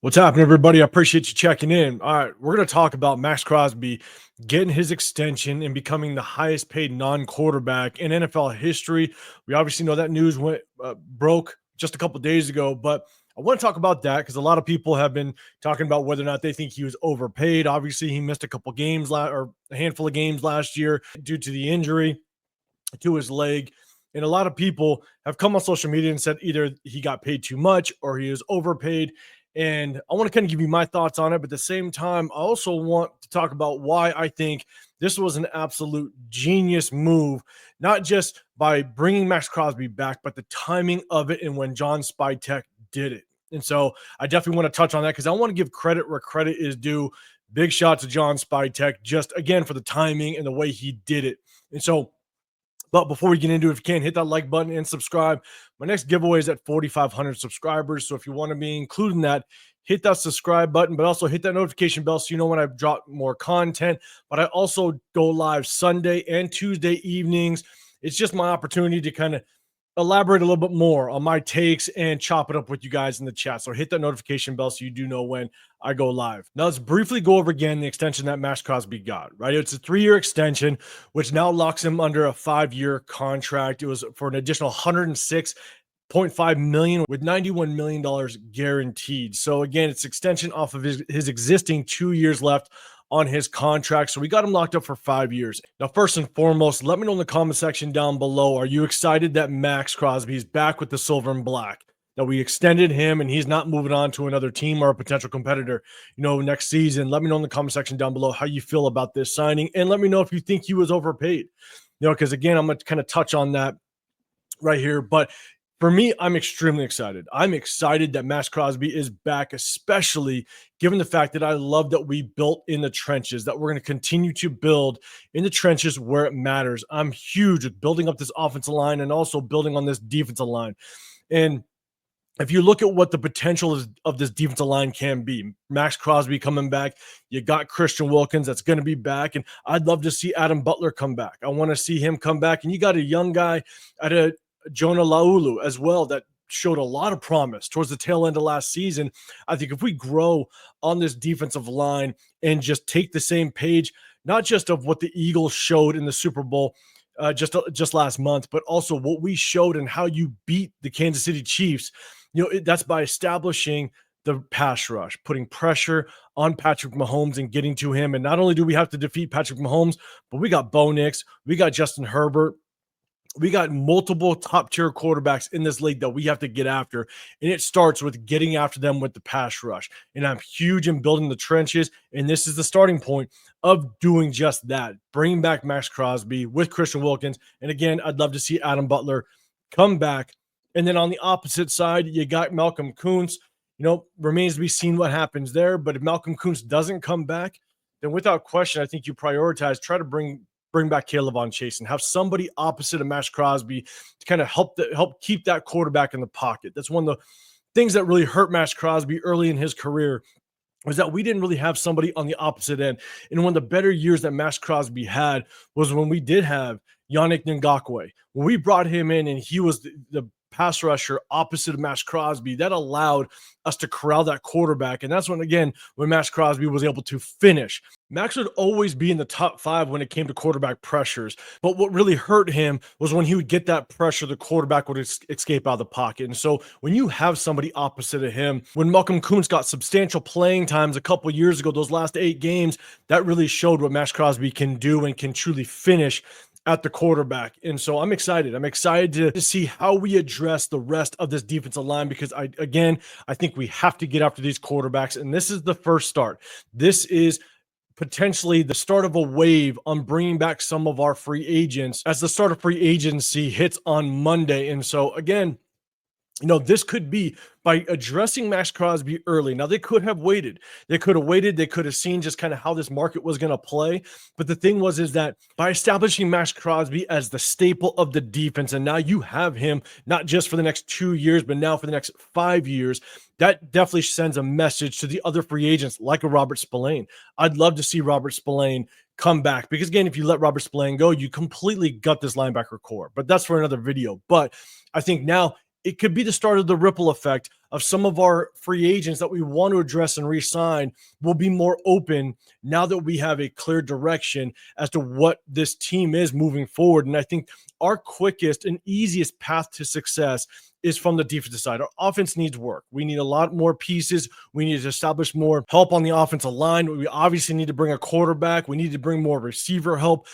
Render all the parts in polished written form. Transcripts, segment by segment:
What's happening, everybody? I appreciate you checking in. All right, we're going to talk about MAXX CROSBY getting his extension and becoming the highest paid non-quarterback in NFL history. We obviously know that news broke just a couple days ago, but I want to talk about that because a lot of people have been talking about whether or not they think he was overpaid. Obviously, he missed a couple games or a handful of games last year due to the injury to his leg. And a lot of people have come on social media and said either he got paid too much or he is overpaid. And I want to kind of give you my thoughts on it. But at the same time, I also want to talk about why I think this was an absolute genius move, not just by bringing MAXX CROSBY back, but the timing of it and when Johnspytek did it. And so I definitely want to touch on that because I want to give credit where credit is due. Big shout to Johnspytek, just again for the timing and the way he did it. And so, but before we get into it, if you can, hit that like button and subscribe. My next giveaway is at 4,500 subscribers. So if you want to be included in that, hit that subscribe button, but also hit that notification bell so you know when I drop more content. But I also go live Sunday and Tuesday evenings. It's just my opportunity to kind of elaborate a little bit more on my takes and chop it up with you guys in the chat. So hit that notification bell so you do know when I go live. Now let's briefly go over again the extension that MAXX CROSBY got, right? It's a 3-year extension, which now locks him under a 5-year contract. It was for an additional $106.5 million with $91 million guaranteed. So again, it's extension off of his existing 2 years left on his contract. So we got him locked up for 5 years. Now, first and foremost, let me know in the comment section down below. Are you excited that MAXX CROSBY is back with the silver and black? That we extended him and he's not moving on to another team or a potential competitor, next season. Let me know in the comment section down below how you feel about this signing. And let me know if you think he was overpaid. Because again, I'm going to kind of touch on that right here. But for me, I'm extremely excited. I'm excited that MAXX CROSBY is back, especially given the fact that I love that we built in the trenches, that we're going to continue to build in the trenches where it matters. I'm huge with building up this offensive line and also building on this defensive line. And if you look at what the potential of this defensive line can be, MAXX CROSBY coming back, you got Christian Wilkins that's going to be back, and I'd love to see Adam Butler come back. I want to see him come back, and you got a young guy at a Jonah Laulu as well that showed a lot of promise towards the tail end of last season. I think if we grow on this defensive line and just take the same page, not just of what the Eagles showed in the Super Bowl just last month, but also what we showed and how you beat the Kansas City Chiefs, that's by establishing the pass rush, putting pressure on Patrick Mahomes and getting to him. And not only do we have to defeat Patrick Mahomes, but we got Bo Nix, we got Justin Herbert. We got multiple top-tier quarterbacks in this league that we have to get after, and it starts with getting after them with the pass rush. And I'm huge in building the trenches, and this is the starting point of doing just that, bringing back MAXX CROSBY with Christian Wilkins. And again, I'd love to see Adam Butler come back. And then on the opposite side, you got Malcolm Kuntz. Remains to be seen what happens there, but if Malcolm Kuntz doesn't come back, then without question, I think you prioritize, try to bring back K'Lavon Chase and have somebody opposite of MAXX CROSBY to kind of help keep that quarterback in the pocket. That's one of the things that really hurt MAXX CROSBY early in his career, was that we didn't really have somebody on the opposite end. And one of the better years that MAXX CROSBY had was when we did have Yannick Ngakoue. When we brought him in and he was the pass rusher opposite of MAXX CROSBY, that allowed us to corral that quarterback. And that's when MAXX CROSBY was able to finish. Max would always be in the top 5 when it came to quarterback pressures. But what really hurt him was when he would get that pressure, the quarterback would escape out of the pocket. And so when you have somebody opposite of him, when Malcolm Kuntz got substantial playing times a couple years ago, those last 8 games, that really showed what MAXX CROSBY can do and can truly finish at the quarterback. And so I'm excited. I'm excited to see how we address the rest of this defensive line, because I think we have to get after these quarterbacks. And this is the first start. This is potentially the start of a wave on bringing back some of our free agents as the start of free agency hits on Monday. And so again, this could be by addressing MAXX CROSBY early. Now, they could have waited. They could have waited. They could have seen just kind of how this market was going to play. But the thing is that by establishing MAXX CROSBY as the staple of the defense, and now you have him not just for the next 2 years, but now for the next 5 years, that definitely sends a message to the other free agents like a Robert Spillane. I'd love to see Robert Spillane come back, because again, if you let Robert Spillane go, you completely gut this linebacker core. But that's for another video. But I think now it could be the start of the ripple effect of some of our free agents that we want to address and re-sign will be more open now that we have a clear direction as to what this team is moving forward. And I think our quickest and easiest path to success is from the defensive side. Our offense needs work. We need a lot more pieces. We need to establish more help on the offensive line. We obviously need to bring a quarterback. We need to bring more receiver help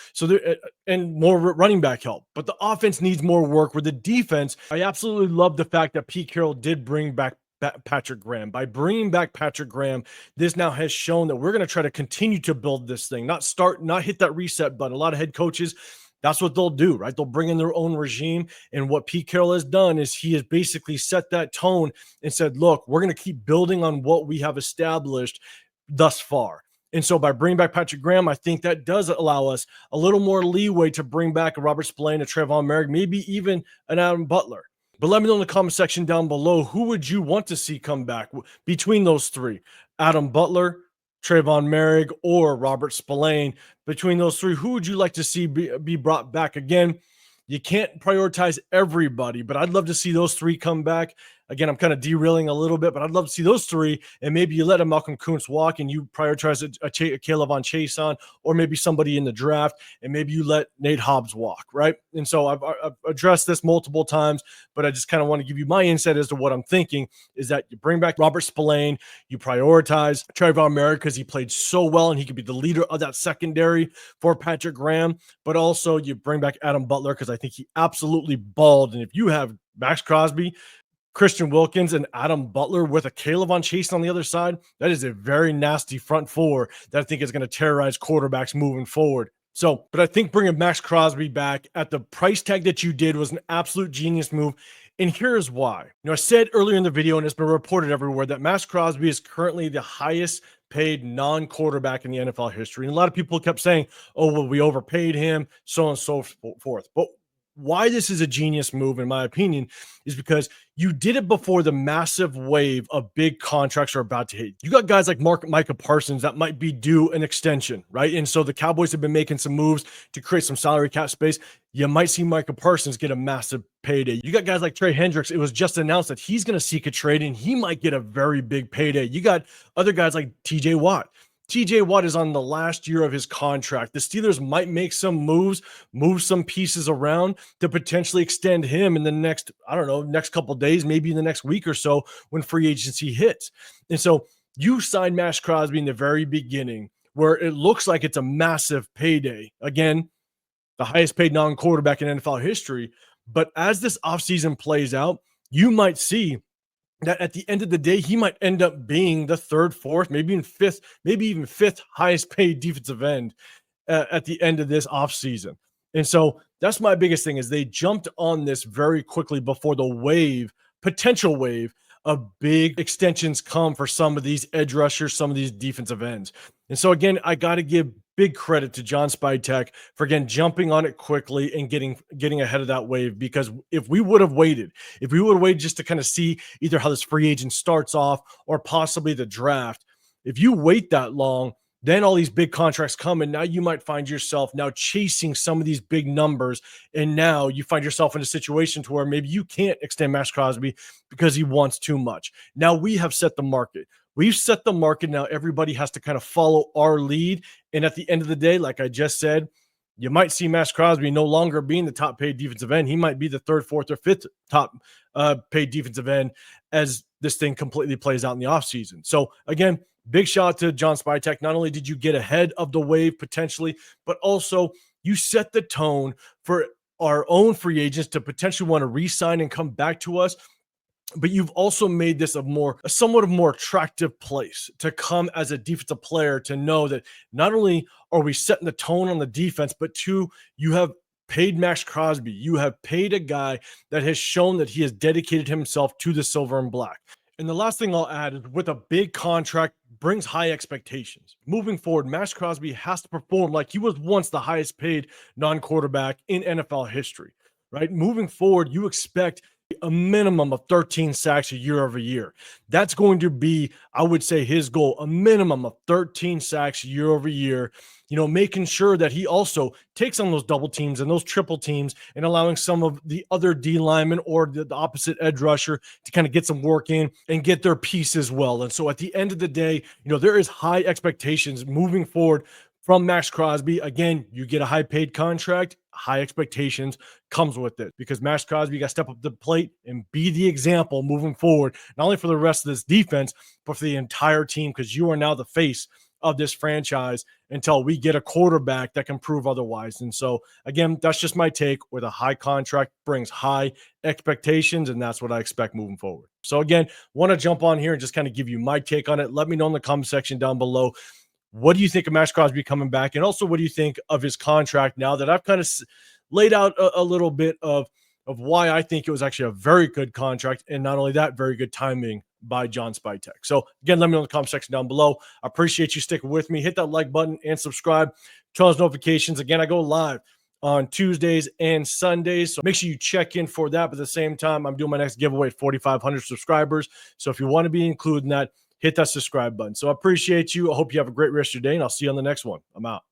and more running back help. But the offense needs more work. With the defense, I absolutely love the fact that Petecarroll did bring back Patrick Graham. By bringing back Patrick Graham, this now has shown that we're going to try to continue to build this thing, not hit that reset button. A lot of head coaches, that's what they'll do, right? They'll bring in their own regime. And what Pete Carroll has done is he has basically set that tone and said, look, we're going to keep building on what we have established thus far. And so by bringing back Patrick Graham, I think that does allow us a little more leeway to bring back a Robert Spillane, a Trayvon Merrick, maybe even an Adam Butler. But let me know in the comment section down below, who would you want to see come back between those three? Adam Butler, Trayvon Merrick, or Robert Spillane? Between those three, who would you like to see be brought back? Again, you can't prioritize everybody, but I'd love to see those three come back. Again, I'm kind of derailing a little bit, but I'd love to see those three, and maybe you let a Malcolm Kuntz walk and you prioritize a Caleb on Chase on, or maybe somebody in the draft, and maybe you let Nate Hobbs walk, right? And so I've addressed this multiple times, but I just kind of want to give you my insight as to what I'm thinking is that you bring back Robert Spillane, you prioritize Trayvon Merrick because he played so well and he could be the leader of that secondary for Patrick Graham, but also you bring back Adam Butler because I think he absolutely balled. And if you have MAXX CROSBY, Christian Wilkins, and Adam Butler with a Caleb on Chase on the other side, that is a very nasty front four that I think is going to terrorize quarterbacks moving forward. So, but I think bringing MAXX CROSBY back at the price tag that you did was an absolute genius move. And here's why. I said earlier in the video, and it's been reported everywhere, that MAXX CROSBY is currently the highest paid non-quarterback in the NFL history. And a lot of people kept saying, oh, well, we overpaid him, so on and so forth. But why this is a genius move, in my opinion, is because you did it before the massive wave of big contracts are about to hit. You got guys like Micah Parsons that might be due an extension, right? And so the Cowboys have been making some moves to create some salary cap space. You might see Micah Parsons get a massive payday. You got guys like Trey Hendricks. It was just announced that he's going to seek a trade and he might get a very big payday. You got other guys like TJ Watt. TJ Watt is on the last year of his contract. The Steelers might make some moves, move some pieces around to potentially extend him in the next, I don't know, next couple of days, maybe in the next week or so when free agency hits. And so you signed MAXX CROSBY in the very beginning where it looks like it's a massive payday. Again, the highest paid non-quarterback in NFL history. But as this offseason plays out, you might see that at the end of the day, he might end up being the third, fourth, maybe even fifth highest paid defensive end at the end of this offseason. And so that's my biggest thing is they jumped on this very quickly before the potential wave of big extensions come for some of these edge rushers, some of these defensive ends. And so again, I got to give big credit to John Spytek for again jumping on it quickly and getting ahead of that wave, because if we would have waited just to kind of see either how this free agent starts off or possibly the draft, if you wait that long, then all these big contracts come, and now you might find yourself now chasing some of these big numbers, and now you find yourself in a situation to where maybe you can't extend MAXX CROSBY because he wants too much. Now we have set the market. We've set the market. Now everybody has to kind of follow our lead. And at the end of the day, like I just said, you might see MAXX CROSBY no longer being the top paid defensive end. He might be the third, fourth, or fifth top paid defensive end as this thing completely plays out in the offseason. So again, big shout out to John Spytek. Not only did you get ahead of the wave potentially, but also you set the tone for our own free agents to potentially want to re-sign and come back to us. But you've also made this a somewhat of more attractive place to come as a defensive player, to know that not only are we setting the tone on the defense, but two, you have paid MAXX CROSBY. You have paid a guy that has shown that he has dedicated himself to the silver and black. And the last thing I'll add is, with a big contract brings high expectations. Moving forward, MAXX CROSBY has to perform like he was once the highest paid non-quarterback in NFL history, right? Moving forward, you expect a minimum of 13 sacks a year over year. That's going to be, I would say, his goal, a minimum of 13 sacks year over year, making sure that he also takes on those double teams and those triple teams and allowing some of the other D linemen or the opposite edge rusher to kind of get some work in and get their piece as well. And so at the end of the day, there is high expectations moving forward from MAXX CROSBY. Again, you get a high paid contract, high expectations comes with it, because MAXX CROSBY got to step up to the plate and be the example moving forward, not only for the rest of this defense, but for the entire team, because you are now the face of this franchise until we get a quarterback that can prove otherwise. And so, again, that's just my take. With a high contract brings high expectations, and that's what I expect moving forward. So, again, want to jump on here and just kind of give you my take on it. Let me know in the comment section down below. What do you think of MAXX CROSBY coming back? And also, what do you think of his contract now that I've kind of laid out a little bit of why I think it was actually a very good contract, and not only that, very good timing by JohnSpytek. So again, let me know in the comment section down below. I appreciate you sticking with me. Hit that like button and subscribe. Turn on those notifications. Again, I go live on Tuesdays and Sundays, so make sure you check in for that. But at the same time, I'm doing my next giveaway at 4,500 subscribers. So if you want to be included in that, hit that subscribe button. So I appreciate you. I hope you have a great rest of your day, and I'll see you on the next one. I'm out.